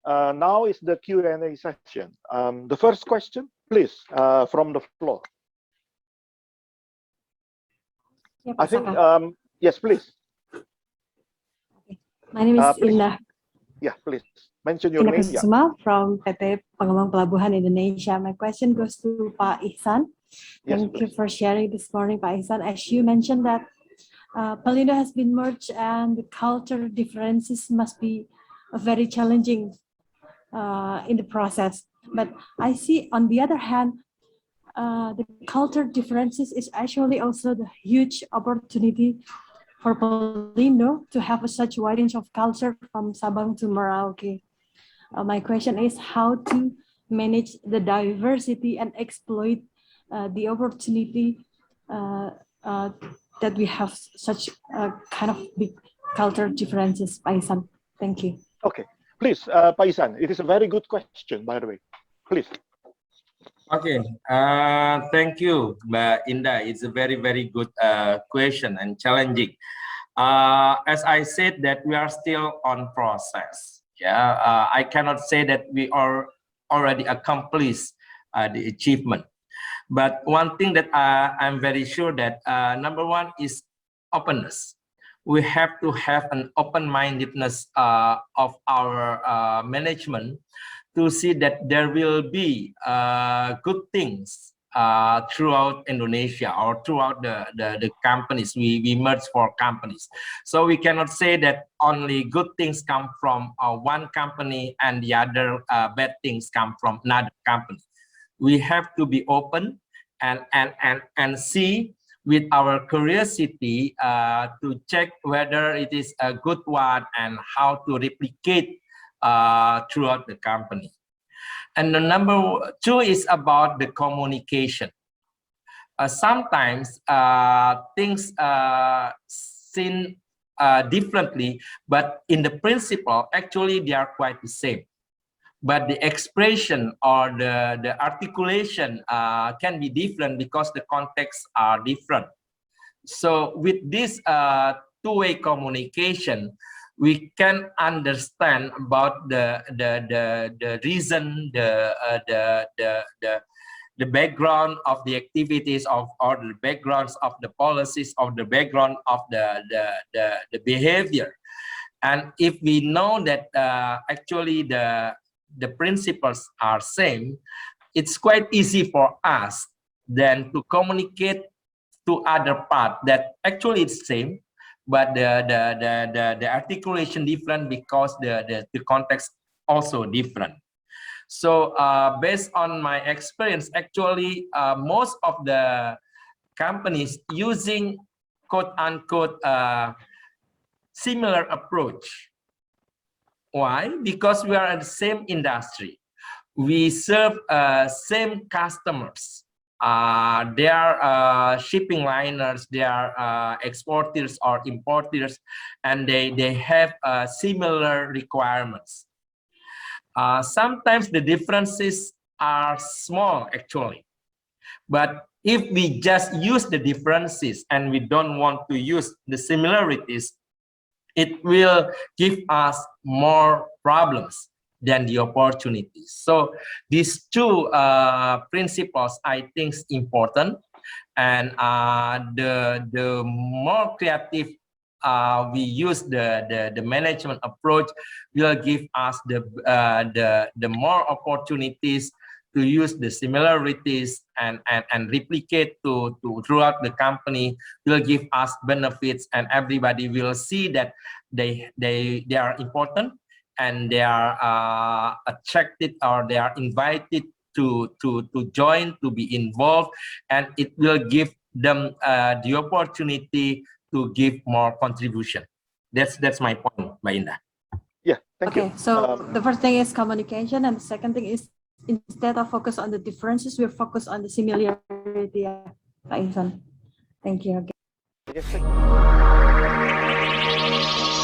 Now is the Q&A session. The first question, please, from the floor. I think, yes, please. Okay. My name is Indah. Yeah, please mention your name. Kusuma from PT Pengembang Pelabuhan Indonesia. My question goes to Pak Ihsan. Thank you for sharing this morning, Pak Ihsan. As you mentioned that Pelindo has been merged and the culture differences must be very challenging in the process. But I see on the other hand, the culture differences is actually also the huge opportunity for Pelindo to have such wide range of culture from Sabang to Merauke. My question is how to manage the diversity and exploit the opportunity that we have such kind of big culture differences, Pak Ihsan. Thank you. Okay, please, Pak Ihsan, it is a very good question, by the way. Please. Okay, thank you, Mbak Indah. It's a very, very good question and challenging. As I said that we are still on process. Yeah, I cannot say that we are already accomplished the achievement. But one thing that I'm very sure that number one is openness. We have to have an open-mindedness of our management to see that there will be good things throughout Indonesia or throughout the companies. We merge for companies. So we cannot say that only good things come from one company and the other bad things come from another company. We have to be open and see with our curiosity to check whether it is a good one and how to replicate throughout the company. And the number two is about the communication. Sometimes things seen differently, but in the principle, actually they are quite the same. But the expression or the articulation can be different because the contexts are different. So with this two-way communication, we can understand about the reason, the background of the activities of or the backgrounds of the policies, of the background of the behavior. And if we know that actually the principles are same, it's quite easy for us then to communicate to other part that actually it's same, but the articulation different because the context also different. So based on my experience, actually most of the companies using quote unquote similar approach. Why? Because we are in the same industry. We serve same customers. They are shipping liners, they are exporters or importers, and they have similar requirements. Sometimes the differences are small actually, but if we just use the differences and we don't want to use the similarities, it will give us more problems than the opportunities. So these two principles I think is important, and the more creative we use the management approach will give us the more opportunities to use the similarities and replicate to throughout the company, will give us benefits, and everybody will see that they are important and they are attracted or they are invited to join, to be involved, and it will give them the opportunity to give more contribution. That's my point, Mbak Indah. Yeah, thank you. Okay, so the first thing is communication, and the second thing is instead of focus on the differences, we focus on the similarity. Pak Ihsan. Thank you. Yes, thank you.